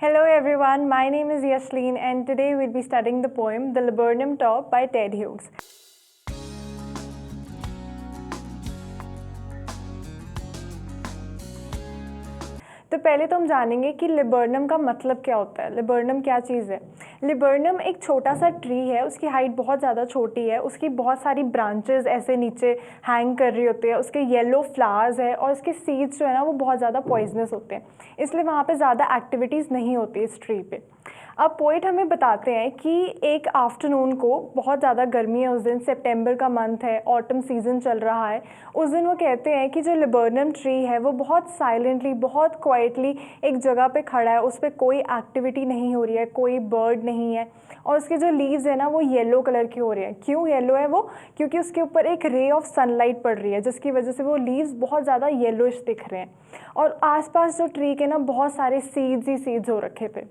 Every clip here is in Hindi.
Hello everyone, my name is Yashleen and today we'll be studying the poem The Laburnum Top by Ted Hughes. तो पहले तो हम जानेंगे कि लिबर्नम का मतलब क्या होता है। लिबर्नम क्या चीज़ है? लिबर्नम एक छोटा सा ट्री है, उसकी हाइट बहुत ज़्यादा छोटी है, उसकी बहुत सारी ब्रांचेस ऐसे नीचे हैंग कर रही होती है, उसके येलो फ्लावर्स है और उसके सीड्स जो है ना वो बहुत ज़्यादा पॉइजनस होते हैं, इसलिए वहाँ पे ज़्यादा एक्टिविटीज़ नहीं होती इस ट्री पे। अब पोइट हमें बताते हैं कि एक आफ्टरनून को बहुत ज़्यादा गर्मी है, उस दिन सितंबर का मंथ है, ऑटम सीज़न चल रहा है। उस दिन वो कहते हैं कि जो लिबर्नम ट्री है वो बहुत साइलेंटली, बहुत क्वाइटली एक जगह पे खड़ा है, उस पर कोई एक्टिविटी नहीं हो रही है, कोई बर्ड नहीं है और उसके जो लीव्स है ना वो येलो कलर की हो रही है। क्यों येलो है वो? क्योंकि उसके ऊपर एक रे ऑफ सनलाइट पड़ रही है जिसकी वजह से वो लीव्स बहुत ज़्यादा येलोइश दिख रहे हैं और आसपास जो ट्री के ना बहुत सारे सीड्स ही सीड्स हो रखे थे।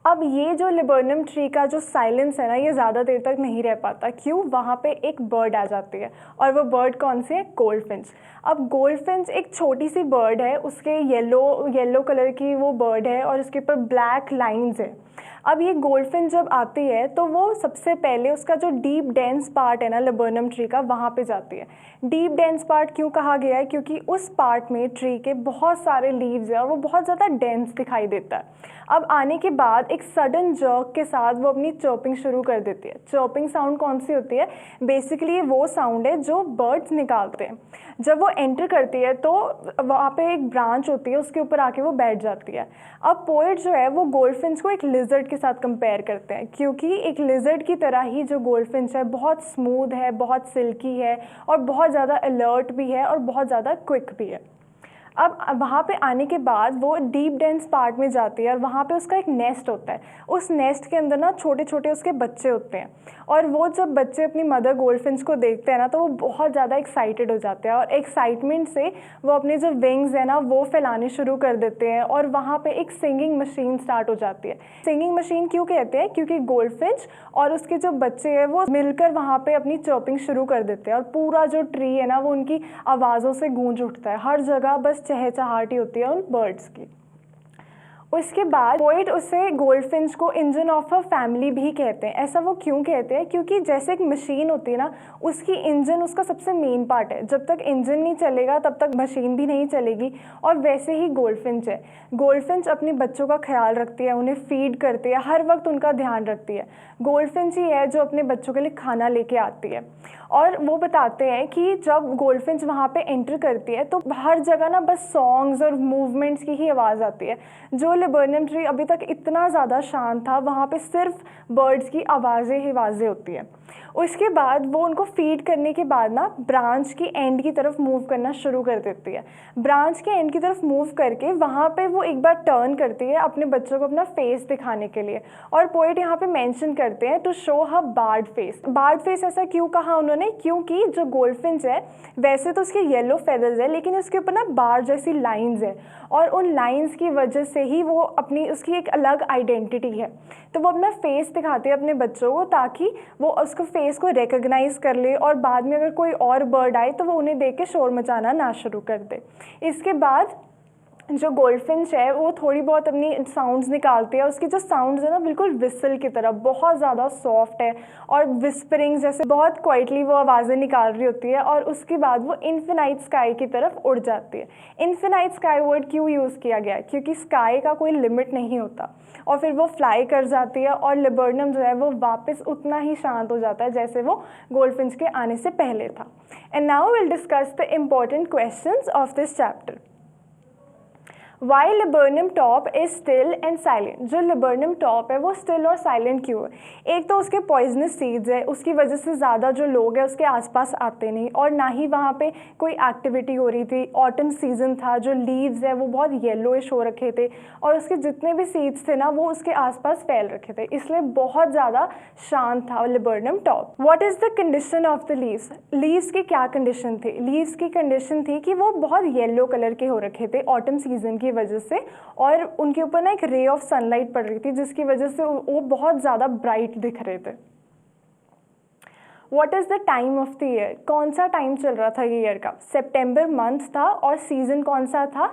अब ये जो लिबर्नम ट्री का जो साइलेंस है ना ये ज़्यादा देर तक नहीं रह पाता। क्यों? वहाँ पे एक बर्ड आ जाती है और वो बर्ड कौन सी है? गोल्डफिंच। अब गोल्डफिंच एक छोटी सी बर्ड है, उसके येलो कलर की वो बर्ड है और उसके ऊपर ब्लैक लाइंस है। अब ये गोल्डफिंच जब आती है तो वो सबसे पहले उसका जो डीप डेंस पार्ट है ना लिबर्नम ट्री का, वहाँ पे जाती है। डीप डेंस पार्ट क्यों कहा गया है? क्योंकि उस पार्ट में ट्री के बहुत सारे लीव्स हैं और वो बहुत ज़्यादा डेंस दिखाई देता है। अब आने के बाद एक सडन जर्क के साथ वो अपनी चर्पिंग शुरू कर देती है। चर्पिंग साउंड कौन सी होती है? बेसिकली वो साउंड है जो बर्ड्स निकालते हैं। जब वो एंटर करती है तो वहाँ पे एक ब्रांच होती है, उसके ऊपर आके वो बैठ जाती है। अब पोएट जो है वो गोल्डफिंच को एक लिजर्ड के साथ कंपेयर करते हैं, क्योंकि एक लिजर्ड की तरह ही जो गोल्डफिंच है बहुत स्मूथ है, बहुत सिल्की है और बहुत ज़्यादा अलर्ट भी है और बहुत ज़्यादा क्विक भी है। अब वहाँ पे आने के बाद वो डीप डेंस पार्ट में जाती है और वहाँ पे उसका एक नेस्ट होता है। उस नेस्ट के अंदर ना छोटे छोटे उसके बच्चे होते हैं और वो जब बच्चे अपनी मदर गोल्डफिंच को देखते हैं ना तो वो बहुत ज़्यादा एक्साइटेड हो जाते हैं और एक्साइटमेंट से वो अपने जो विंग्स है ना वो फैलाने शुरू कर देते हैं और वहाँ पे एक सिंगिंग मशीन स्टार्ट हो जाती है। सिंगिंग मशीन क्यों कहते हैं? क्योंकि गोल्डफिंच और उसके जो बच्चे हैं वो मिलकर वहाँ पे अपनी चर्पिंग शुरू कर देते हैं और पूरा जो ट्री है ना वो उनकी आवाज़ों से गूंज उठता है। हर जगह बस चहचहाहट होती है उन बर्ड्स की। उसके बाद पोएट उसे गोल्डफिंच को इंजन ऑफ अ फैमिली भी कहते हैं। ऐसा वो क्यों कहते हैं? क्योंकि जैसे एक मशीन होती है ना, उसकी इंजन उसका सबसे मेन पार्ट है। जब तक इंजन नहीं चलेगा तब तक मशीन भी नहीं चलेगी और वैसे ही गोल्डफिंच है। गोल्डफिंच अपने बच्चों का ख्याल रखती है, उन्हें फीड करती है, हर वक्त उनका ध्यान रखती है। गोल्डफिंच ही है जो अपने बच्चों के लिए खाना लेके आती है। और वो बताते हैं कि जब गोल्डफिंच वहाँ पे एंटर करती है तो हर जगह ना बस सॉन्ग्स और मूवमेंट्स की ही आवाज़ आती है। जो लिबर्नम ट्री अभी तक इतना ज़्यादा शांत था, वहाँ पे सिर्फ बर्ड्स की आवाज़ें ही आवाज़ें होती हैं। उसके बाद वो उनको फीड करने के बाद ना ब्रांच की एंड की तरफ मूव करना शुरू कर देती है। ब्रांच के एंड की तरफ मूव करके वहाँ पे वो एक बार टर्न करती है अपने बच्चों को अपना फेस दिखाने के लिए और पोएट यहाँ पे मेंशन करते हैं to show her bard face. Bard face ऐसा क्यों कहा उन्होंने? क्योंकि जो गोल्डफिंच है वैसे तो उसके येलो फेदर्स है लेकिन उसके ऊपर ना बार्ड जैसी लाइंस है और उन लाइंस की वजह से ही वो उसकी एक अलग आइडेंटिटी है। तो वो अपना फेस दिखाते हैं अपने बच्चों को ताकि वो उसको फेस को रिकग्नाइज कर ले और बाद में अगर कोई और बर्ड आए तो वो उन्हें देख के शोर मचाना ना शुरू कर दे। इसके बाद जो गोल्डफिंच है वो थोड़ी बहुत अपनी साउंड्स निकालती है। उसकी जो साउंड्स है ना बिल्कुल विसल की तरह बहुत ज़्यादा सॉफ्ट है और विस्परिंग जैसे बहुत क्वाइटली वो आवाज़ें निकाल रही होती है और उसके बाद वो इन्फिनाइट स्काई की तरफ उड़ जाती है। इन्फिनाइट स्काई वर्ड क्यों यूज़ किया गया है? क्योंकि स्काई का कोई लिमिट नहीं होता और फिर वो फ्लाई कर जाती है और लिबर्नम जो है वो वापस उतना ही शांत हो जाता है जैसे वो गोल्डफिंच के आने से पहले था। And now will discuss the important questions of this chapter. Why Laburnum Top is still and silent? जो लिबर्नम टॉप है वो स्टिल और साइलेंट क्यों है? एक तो उसके पॉइजनस सीड्स है, उसकी वजह से ज़्यादा जो लोग हैं उसके आसपास आते नहीं और ना ही वहाँ पे कोई एक्टिविटी हो रही थी। ऑटम सीजन था, जो लीव्स है वो बहुत येलोइश हो रखे थे और उसके जितने भी सीड्स थे ना वो उसके आसपास फैल रखे थे, इसलिए बहुत ज़्यादा शांत था Laburnum Top. What is the condition of the leaves? Leaves की क्या कंडीशन थी? लीव्स की कंडीशन थी कि वो बहुत येलो कलर के हो रखे थे ऑटम सीजन की वजह से और उनके ऊपर ना एक रे ऑफ सनलाइट पड़ रही थी जिसकी वजह से वो बहुत ज़्यादा ब्राइट दिख रहे थे। What is the time of the year? कौन सा टाइम चल रहा था ये ईयर का? सितंबर मंथ था और सीज़न कौन सा था?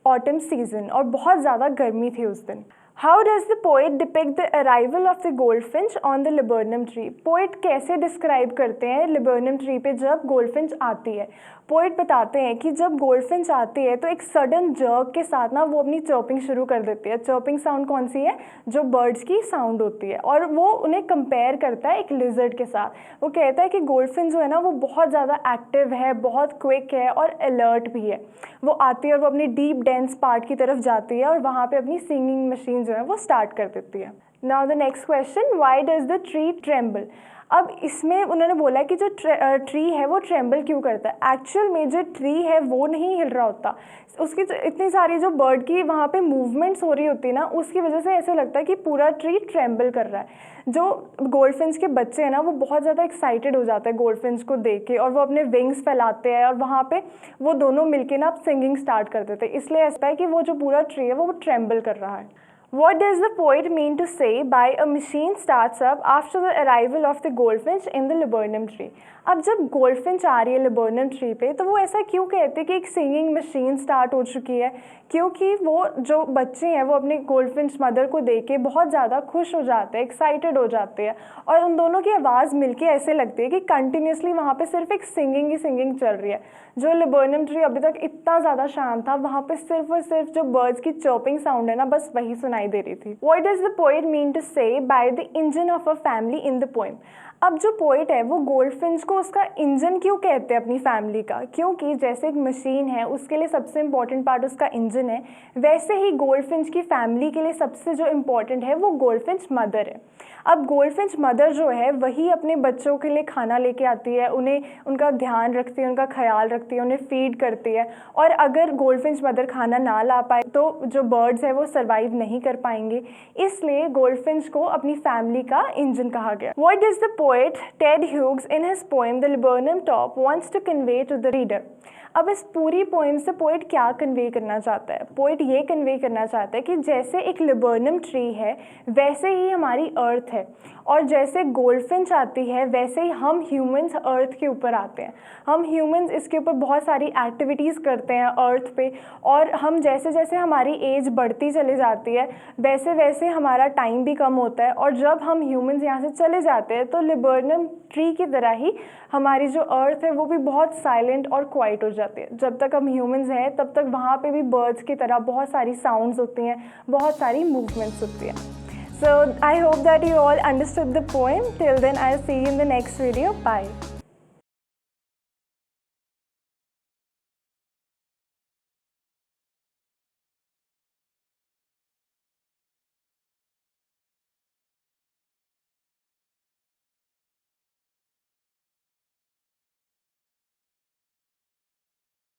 ऑटम सीजन और बहुत ज़्यादा गर्मी थी उस दिन। How does the poet depict the arrival of the goldfinch on the laburnum tree? Poet कैसे डिस्क्राइब करते हैं लिबर्नम ट्री पे जब गोल्डफिंच आती है? पोएट बताते हैं कि जब गोल्डफिंच आती है तो एक सडन जर्क के साथ ना वो अपनी चर्पिंग शुरू कर देती है। चर्पिंग साउंड कौन सी है? जो बर्ड्स की साउंड होती है। और वो उन्हें कंपेयर करता है एक लिजर्ड के साथ। वो कहता है कि गोल्डफिंच जो है ना वो बहुत ज़्यादा एक्टिव है, बहुत क्विक है और अलर्ट भी है। वो आती है और वो अपनी डीप डेंस पार्ट की तरफ जाती है और वहाँ पे अपनी सिंगिंग मशीन जो है वो स्टार्ट कर देती है। Now the next question, why does the tree tremble? अब इसमें उन्होंने बोला कि जो ट्री है वो ट्रेम्बल क्यों करता है। एक्चुअल में जो ट्री है वो नहीं हिल रहा होता, उसकी इतनी सारी जो बर्ड की वहाँ पे मूवमेंट्स हो रही होती है ना, उसकी वजह से ऐसे लगता है कि पूरा ट्री ट्रेम्बल कर रहा है। जो गोल्डफिंच के बच्चे हैं ना वो बहुत ज़्यादा एक्साइटेड हो जाते हैं गोल्डफिंच को देख के, और वो अपने विंग्स फैलाते हैं और वहाँ पे वो दोनों मिलके ना सिंगिंग स्टार्ट कर देते हैं। इसलिए ऐसा है कि वो जो पूरा ट्री है वो ट्रेम्बल कर रहा है। What does the poet mean to say by a machine starts up after the arrival of the goldfinch in the laburnum tree? अब जब गोल्डफिंच आ रही है लिबर्नम ट्री पे तो वो ऐसा क्यों कहते हैं कि एक सिंगिंग मशीन स्टार्ट हो चुकी है? क्योंकि वो जो बच्चे हैं वो अपने गोल्डफिंच मदर को देख के बहुत ज़्यादा खुश हो जाते हैं, एक्साइटेड हो जाते हैं, और उन दोनों की आवाज़ मिलके ऐसे लगती है कि कंटिन्यूसली वहाँ पे सिर्फ एक सिंगिंग ही सिंगिंग चल रही है। जो लिबर्नम ट्री अभी तक इतना ज़्यादा शांत था, वहाँ पे सिर्फ और सिर्फ जो बर्ड्स की चर्पिंग साउंड है ना बस वही सुनाई दे रही थी। What does the poet mean to say by the engine of a family in the poem? अब जो पोइट है वो गोल्डफिंच को उसका इंजन क्यों कहते हैं अपनी फैमिली का? क्योंकि जैसे एक मशीन है उसके लिए सबसे इम्पॉर्टेंट पार्ट उसका इंजन है, वैसे ही गोल्डफिंच की फैमिली के लिए सबसे जो इम्पॉर्टेंट है वो गोल्डफिंच मदर है। अब गोल्डफिंच मदर जो है वही अपने बच्चों के लिए खाना लेके आती है, उन्हें उनका ध्यान रखती है, उनका ख्याल रखती है, उन्हें फीड करती है। और अगर गोल्डफिंच मदर खाना ना ला पाए तो जो बर्ड्स है वो सर्वाइव नहीं कर पाएंगे। इसलिए गोल्डफिंच को अपनी फैमिली का इंजन कहा गया। What does the poet Ted Hughes in his poem The Laburnum Top wants to convey to the reader? अब इस पूरी पोइम से पोइट क्या कन्वे करना चाहता है? पोइट ये कन्वे करना चाहता है कि जैसे एक लिबर्नम ट्री है वैसे ही हमारी अर्थ है, और जैसे गोल्डफिंच आती है वैसे ही हम ह्यूमंस अर्थ के ऊपर आते हैं। हम ह्यूमंस इसके ऊपर बहुत सारी एक्टिविटीज़ करते हैं अर्थ पे, और हम जैसे जैसे हमारी एज बढ़ती चली जाती है वैसे वैसे हमारा टाइम भी कम होता है, और जब हम ह्यूमंस यहाँ से चले जाते हैं तो लिबर्नम ट्री की तरह ही हमारी जो अर्थ है वो भी बहुत साइलेंट और क्वाइट हो जाती है। जब तक हम ह्यूमंस हैं तब तक वहाँ पे भी बर्ड्स की तरह बहुत सारी साउंड्स होती हैं, बहुत सारी मूवमेंट्स होती हैं। So I hope that you all understood the poem. Till then, I'll see you in the next video. Bye.